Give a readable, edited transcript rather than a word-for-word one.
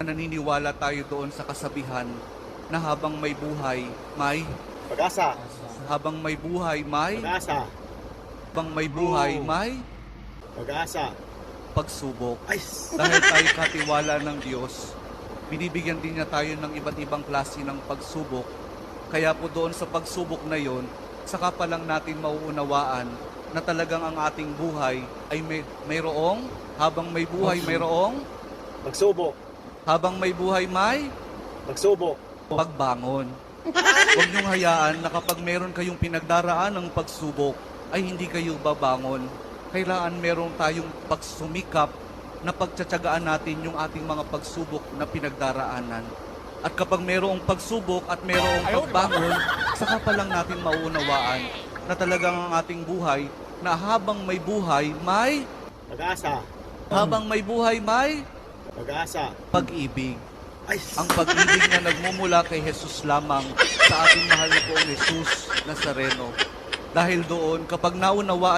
naniniwala tayo doon sa kasabihan na habang may buhay, may Pag-asa. habang may buhay, may Pag-asa. habang may buhay, may Pag-asa. pagsubok. Ay! Dahil tayo katiwala ng Diyos, binibigyan din niya tayo ng iba't ibang klase ng pagsubok. Kaya po doon sa pagsubok na yon, saka pa lang natin mauunawaan na talagang ang ating buhay ay mayroong, habang may buhay mayroong, Magsubok. habang may buhay may Magsubok. pagbangon. Huwag niyong hayaan na kapag meron kayong pinagdaraan ng pagsubok, ay hindi kayo babangon. Kailangan meron tayong pagsumikap na pagtsatsagaan natin yung ating mga pagsubok na pinagdaraanan. At kapag merong pagsubok at merong pagbangon, saka pa lang natin mauunawaan na talagang ang ating buhay na habang may buhay, may Pag-asa. habang may buhay, may Pag-asa. pag-ibig. Ay! Ang pag-ibig na nagmumula kay Jesus lamang sa ating mahal na poong Jesus Nazareno. Dahil doon, kapag naunawaan